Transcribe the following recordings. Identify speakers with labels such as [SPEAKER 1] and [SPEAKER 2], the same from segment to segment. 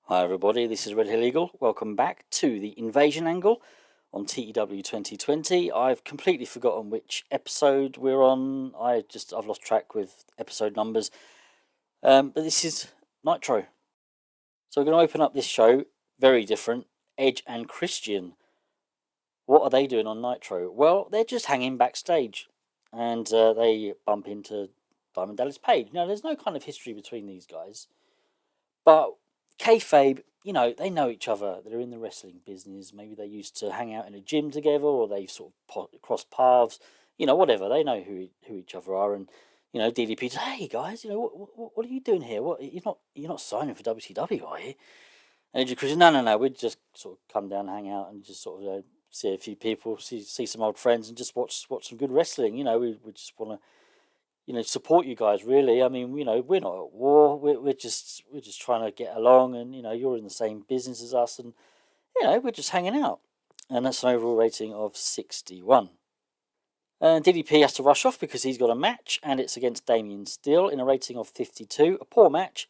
[SPEAKER 1] Hi everybody, this is Red Hill Eagle. Welcome back to the invasion angle on TEW2020. I've completely forgotten which episode we're on. I've lost track with episode numbers. But this is Nitro. So we're going to open up this show, very different. Edge and Christian. What are they doing on Nitro? Well, they're just hanging backstage, and they bump into Diamond Dallas Page. Now, there's no kind of history between these guys, but kayfabe, they know each other. They're in the wrestling business. Maybe they used to hang out in a gym together, or they sort of crossed paths. Whatever. They know who each other are. And DDP says, "Hey guys, what are you doing here? What you're not signing for WCW, are you?" And Edge Christian, no. We'd just sort of come down, hang out, and just sort of see a few people, see some old friends, and just watch some good wrestling. We just want to support you guys, really. I mean, we're not at war. We're just trying to get along, and you're in the same business as us, and we're just hanging out. And that's an overall rating of 61. And DDP has to rush off because he's got a match, and it's against Damien Steele in a rating of 52. A poor match.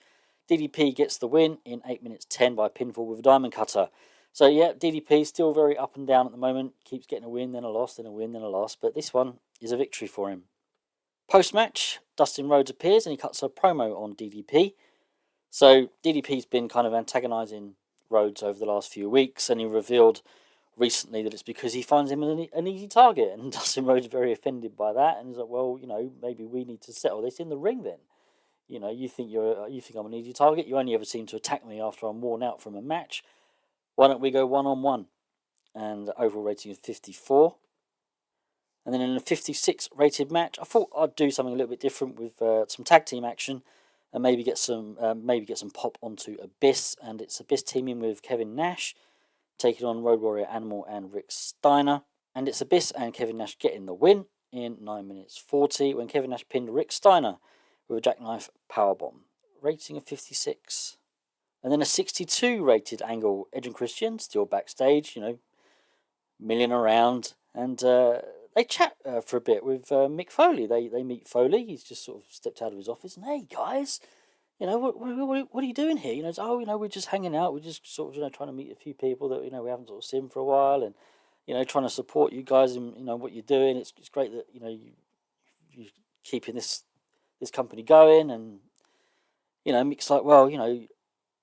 [SPEAKER 1] DDP gets the win in 8 minutes 10 by pinfall with a diamond cutter. So yeah, DDP still very up and down at the moment. Keeps getting a win, then a loss, then a win, then a loss. But this one is a victory for him. Post-match, Dustin Rhodes appears and he cuts a promo on DDP. So DDP's been kind of antagonising Rhodes over the last few weeks, and he revealed recently that it's because he finds him an easy target, and Dustin Rhodes is very offended by that, and he's like, well, maybe we need to settle this in the ring then. You think I'm an easy target? You only ever seem to attack me after I'm worn out from a match. Why don't we go one-on-one? And the overall rating is 54. And then in a 56 rated match, I thought I'd do something a little bit different with some tag team action, and maybe get some pop onto Abyss. And it's Abyss teaming with Kevin Nash, taking on Road Warrior Animal and Rick Steiner. And it's Abyss and Kevin Nash getting the win in 9 minutes 40 when Kevin Nash pinned Rick Steiner with a jackknife powerbomb. Rating of 56. And then a 62 rated angle, Edge and Christian still backstage, milling around, and they chat for a bit with Mick Foley. They meet Foley. He's just sort of stepped out of his office, and hey guys, what are you doing here? We're just hanging out. We're just sort of trying to meet a few people that we haven't sort of seen for a while, and trying to support you guys in what you're doing. It's great that you keeping this company going, and Mick's like, well,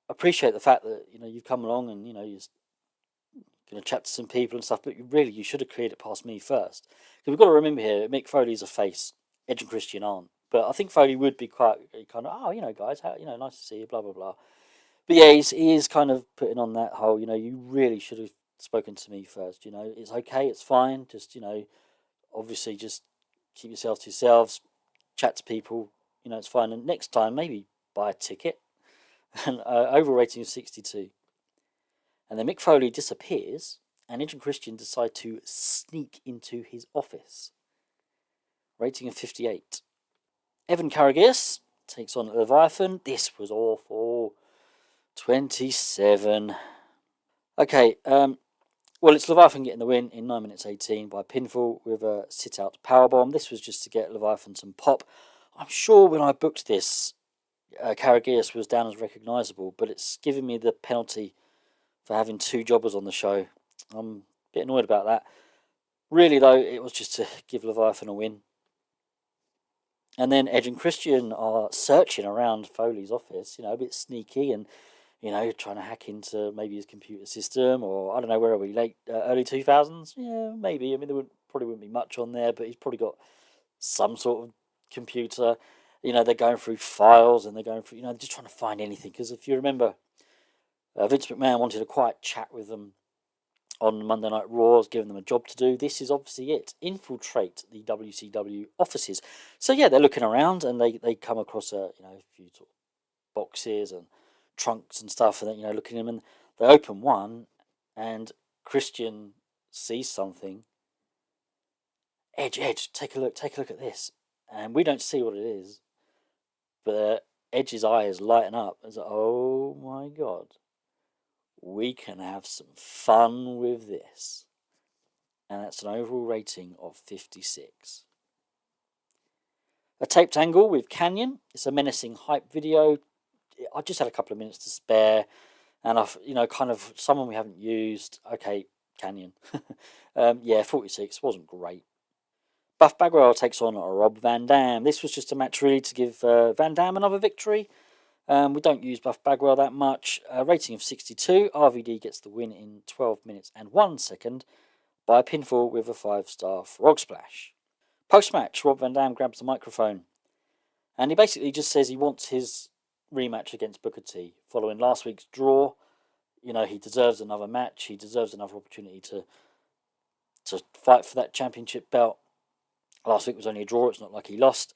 [SPEAKER 1] appreciate the fact that you've come along and you're going to chat to some people and stuff, but you should have cleared it past me first. Because we've got to remember here, Mick Foley's a face, Edge and Christian aren't. But I think Foley would be quite kind of, guys, nice to see you, blah blah blah. But yeah, he is kind of putting on that whole, you really should have spoken to me first. It's okay, it's fine. Just obviously just keep yourselves to yourselves, chat to people. It's fine. And next time, maybe buy a ticket. And overall rating of 62. And then Mick Foley disappears, and Edge and Christian decide to sneak into his office. Rating of 58. Evan Karagias takes on Leviathan. This was awful. 27. Okay, well, it's Leviathan getting the win in 9 minutes 18 by pinfall with a sit-out powerbomb. This was just to get Leviathan some pop. I'm sure when I booked this, Karagias was down as recognisable, but it's giving me the penalty for having two jobbers on the show. I'm a bit annoyed about that. Really, though, it was just to give Leviathan a win. And then Edge and Christian are searching around Foley's office, a bit sneaky, and trying to hack into maybe his computer system, or I don't know, where are we, early 2000s? Yeah, maybe. I mean, there probably wouldn't be much on there, but he's probably got some sort of computer. They're going through files, and they're going through, they're just trying to find anything. Because if you remember, Vince McMahon wanted a quiet chat with them on Monday Night Raw, giving them a job to do. This is obviously it. Infiltrate the WCW offices. So yeah, they're looking around, and they come across a few sort of boxes and trunks and stuff, and then looking at them, and they open one, and Christian sees something. Edge, take a look at this, and we don't see what it is. But Edge's eyes lighten up. It's like, oh my god, we can have some fun with this. And that's an overall rating of 56. A taped angle with Canyon. It's a menacing hype video. I just had a couple of minutes to spare, And I've, kind of someone we haven't used. Okay, Canyon. Yeah, 46 wasn't great. Buff Bagwell takes on Rob Van Dam. This was just a match really to give Van Dam another victory. We don't use Buff Bagwell that much. Rating of 62. RVD gets the win in 12 minutes and 1 second by a pinfall with a 5-star frog splash. Post-match, Rob Van Dam grabs the microphone and he basically just says he wants his rematch against Booker T. Following last week's draw, he deserves another match. He deserves another opportunity to fight for that championship belt. Last week was only a draw. It's not like he lost.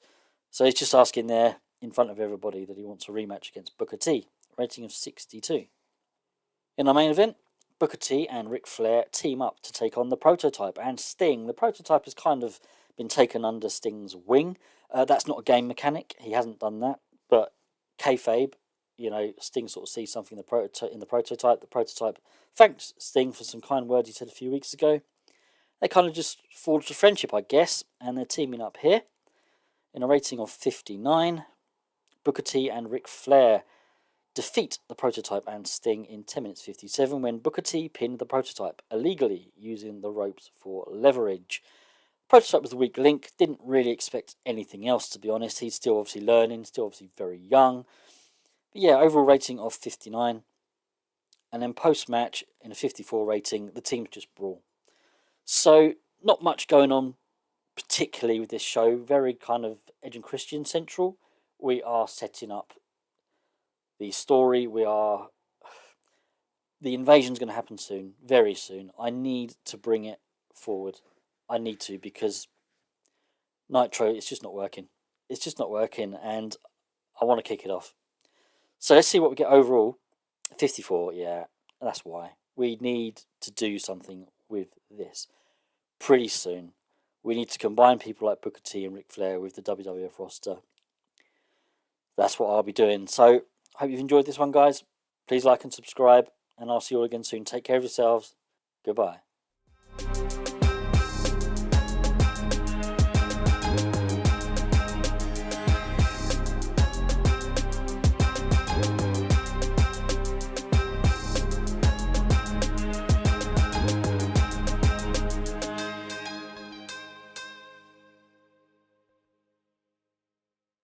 [SPEAKER 1] So he's just asking there in front of everybody that he wants a rematch against Booker T. Rating of 62. In our main event, Booker T and Ric Flair team up to take on the Prototype and Sting. The Prototype has kind of been taken under Sting's wing. That's not a game mechanic. He hasn't done that. But kayfabe, Sting sort of sees something in the Prototype. The Prototype thanked Sting for some kind words he said a few weeks ago. They kind of just forged a friendship, I guess, and they're teaming up here. In a rating of 59, Booker T and Ric Flair defeat the Prototype and Sting in 10 minutes 57 when Booker T pinned the Prototype illegally using the ropes for leverage. Prototype was the weak link, didn't really expect anything else, to be honest. He's still obviously learning, still obviously very young. But yeah, overall rating of 59. And then post-match, in a 54 rating, the teams just brawl. So, not much going on particularly with this show. Very kind of Edge and Christian central. We are setting up the story. The invasion's going to happen soon, very soon. I need to bring it forward. I need to, because Nitro, it's just not working. It's just not working, and I want to kick it off. So let's see what we get overall. 54, yeah, that's why. We need to do something with this pretty soon. We need to combine people like Booker T and Ric Flair with the WWF roster. That's what I'll be doing. So, hope you've enjoyed this one, guys. Please like and subscribe, and I'll see you all again soon. Take care of yourselves. Goodbye.